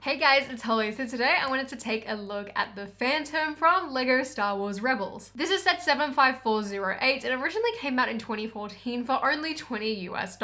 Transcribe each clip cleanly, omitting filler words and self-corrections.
Hey guys, it's Holly. So today I wanted to take a look at the Phantom from LEGO Star Wars Rebels. This is set 75408 and originally came out in 2014 for only $20 US.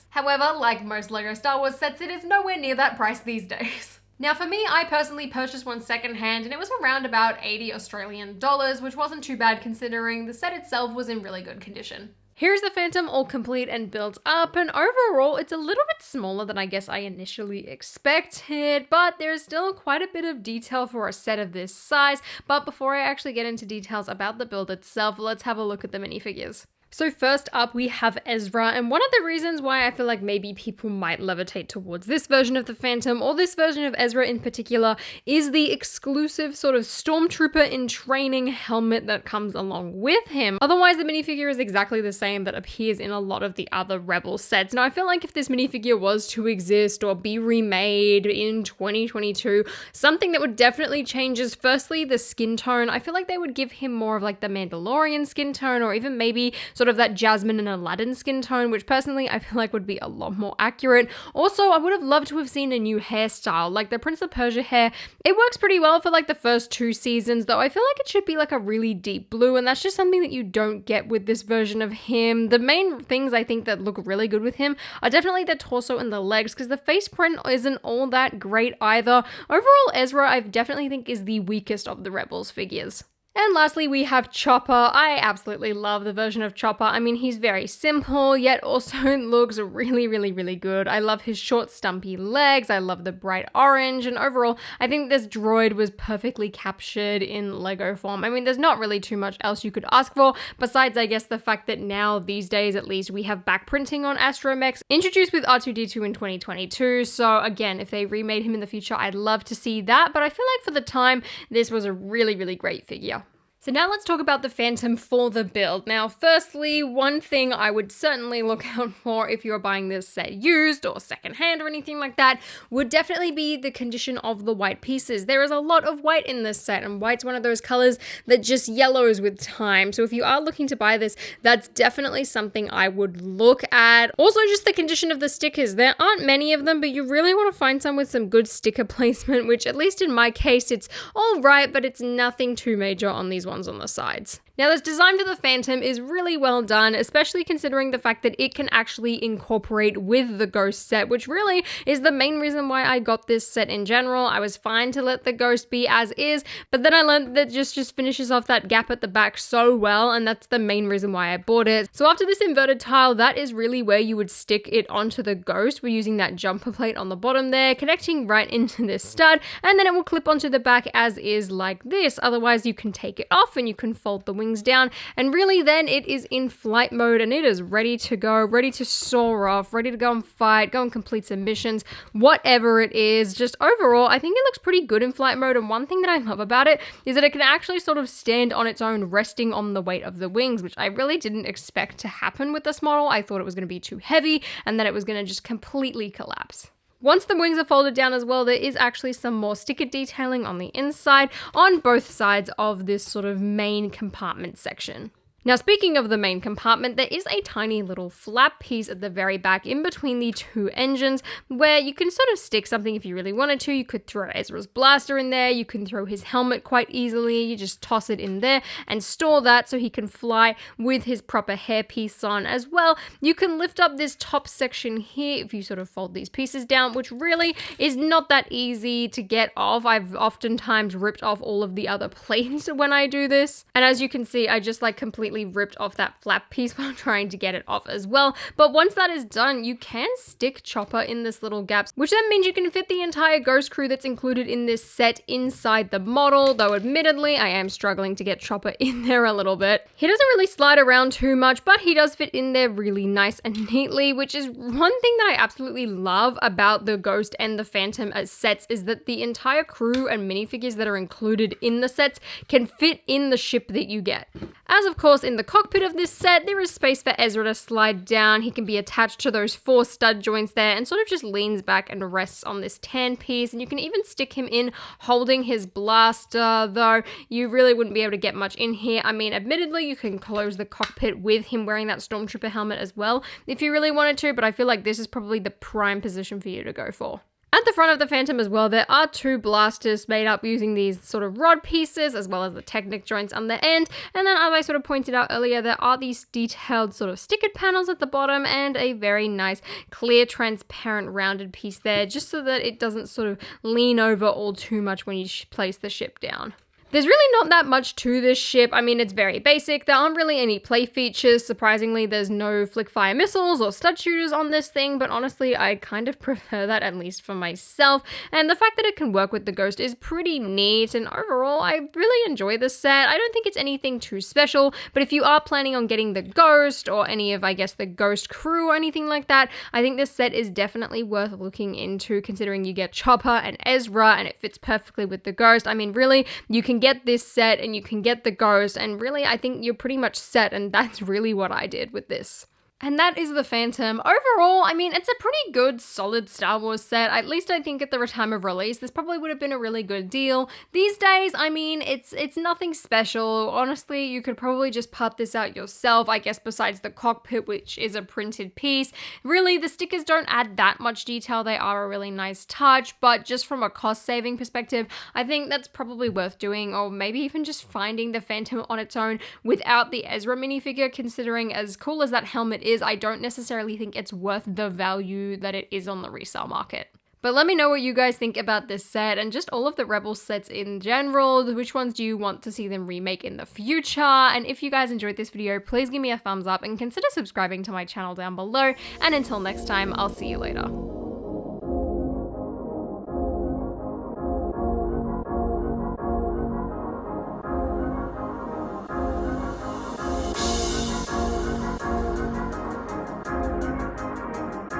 However, like most LEGO Star Wars sets, it is nowhere near that price these days. Now for me, I personally purchased one secondhand and it was around about 80 Australian dollars, which wasn't too bad considering the set itself was in really good condition. Here's the Phantom all complete and built up, and overall it's a little bit smaller than I guess I initially expected, but there's still quite a bit of detail for a set of this size. But before I actually get into details about the build itself, let's have a look at the minifigures. So first up, we have Ezra, and one of the reasons why I feel like maybe people might levitate towards this version of the Phantom, or this version of Ezra in particular, is the exclusive sort of stormtrooper in training helmet that comes along with him. Otherwise, the minifigure is exactly the same that appears in a lot of the other Rebel sets. Now, I feel like if this minifigure was to exist or be remade in 2022, something that would definitely change is firstly the skin tone. I feel like they would give him more of like the Mandalorian skin tone, or even maybe sort of that Jasmine and Aladdin skin tone, which personally I feel like would be a lot more accurate. Also, I would have loved to have seen a new hairstyle, like the Prince of Persia hair. It works pretty well for like the first 2 seasons, though I feel like it should be like a really deep blue, and that's just something that you don't get with this version of him. The main things I think that look really good with him are definitely the torso and the legs, because the face print isn't all that great either. Overall, Ezra I definitely think is the weakest of the Rebels figures. And lastly, we have Chopper. I absolutely love the version of Chopper. I mean, he's very simple, yet also looks really good. I love his short, stumpy legs. I love the bright orange. And overall, I think this droid was perfectly captured in Lego form. I mean, there's not really too much else you could ask for, besides, I guess, the fact that now, these days at least, we have back printing on astromechs, introduced with R2-D2 in 2022. So again, if they remade him in the future, I'd love to see that. But I feel like for the time, this was a really great figure. So now let's talk about the Phantom for the build. Now, firstly, one thing I would certainly look out for if you're buying this set used or secondhand or anything like that would definitely be the condition of the white pieces. There is a lot of white in this set, and white's one of those colors that just yellows with time. So if you are looking to buy this, that's definitely something I would look at. Also, just the condition of the stickers. There aren't many of them, but you really want to find some with some good sticker placement, which at least in my case, it's all right, but it's nothing too major on these ones on the sides. Now, this design for the Phantom is really well done, especially considering the fact that it can actually incorporate with the Ghost set, which really is the main reason why I got this set in general. I was fine to let the Ghost be as is, but then I learned that just finishes off that gap at the back so well, and that's the main reason why I bought it. So after this inverted tile, that is really where you would stick it onto the Ghost. We're using that jumper plate on the bottom there, connecting right into this stud, and then it will clip onto the back as is like this. Otherwise, you can take it off and you can fold the wings down, and really then it is in flight mode and it is ready to go, ready to soar off, ready to go and fight, go and complete some missions, whatever it is. Just overall, I think it looks pretty good in flight mode, and one thing that I love about it is that it can actually sort of stand on its own, resting on the weight of the wings, which I really didn't expect to happen with this model. I thought it was going to be too heavy and that it was going to just completely collapse. Once the wings are folded down as well, there is actually some more sticker detailing on the inside on both sides of this sort of main compartment section. Now, speaking of the main compartment, there is a tiny little flap piece at the very back in between the 2 engines where you can sort of stick something if you really wanted to. You could throw Ezra's blaster in there, you can throw his helmet quite easily, you just toss it in there and store that so he can fly with his proper hairpiece on as well. You can lift up this top section here if you sort of fold these pieces down, which really is not that easy to get off. I've oftentimes ripped off all of the other plates when I do this, and as you can see, I just like completely ripped off that flap piece while trying to get it off as well. But once that is done, you can stick Chopper in this little gap, which then means you can fit the entire Ghost crew that's included in this set inside the model, though admittedly I am struggling to get Chopper in there a little bit. He doesn't really slide around too much, but he does fit in there really nice and neatly, which is one thing that I absolutely love about the Ghost and the Phantom as sets, is that the entire crew and minifigures that are included in the sets can fit in the ship that you get. As of course in the cockpit of this set, there is space for Ezra to slide down. He can be attached to those 4 stud joints there and sort of just leans back and rests on this tan piece, and you can even stick him in holding his blaster, though you really wouldn't be able to get much in here. I mean, admittedly, you can close the cockpit with him wearing that Stormtrooper helmet as well if you really wanted to, but I feel like this is probably the prime position for you to go for. At the front of the Phantom as well, there are two blasters made up using these sort of rod pieces as well as the Technic joints on the end. And then as I sort of pointed out earlier, there are these detailed sort of stickered panels at the bottom and a very nice clear transparent rounded piece there, just so that it doesn't sort of lean over all too much when you place the ship down. There's really not that much to this ship. I mean, it's very basic. There aren't really any play features. Surprisingly, there's no flick fire missiles or stud shooters on this thing, but honestly, I kind of prefer that, at least for myself. And the fact that it can work with the Ghost is pretty neat, and overall, I really enjoy this set. I don't think it's anything too special, but if you are planning on getting the Ghost or any of, I guess, the Ghost crew or anything like that, I think this set is definitely worth looking into, considering you get Chopper and Ezra, and it fits perfectly with the Ghost. I mean, really, you can get this set and you can get the Ghost, and really I think you're pretty much set, and that's really what I did with this. And that is the Phantom. Overall, I mean, it's a pretty good, solid Star Wars set. At least I think at the time of release, this probably would have been a really good deal. These days, I mean, it's nothing special. Honestly, you could probably just part this out yourself, I guess, besides the cockpit, which is a printed piece. Really, the stickers don't add that much detail. They are a really nice touch, but just from a cost-saving perspective, I think that's probably worth doing, or maybe even just finding the Phantom on its own without the Ezra minifigure, considering as cool as that helmet is, I don't necessarily think it's worth the value that it is on the resale market. But let me know what you guys think about this set and just all of the Rebels sets in general. Which ones do you want to see them remake in the future? And if you guys enjoyed this video, please give me a thumbs up and consider subscribing to my channel down below. And until next time, I'll see you later.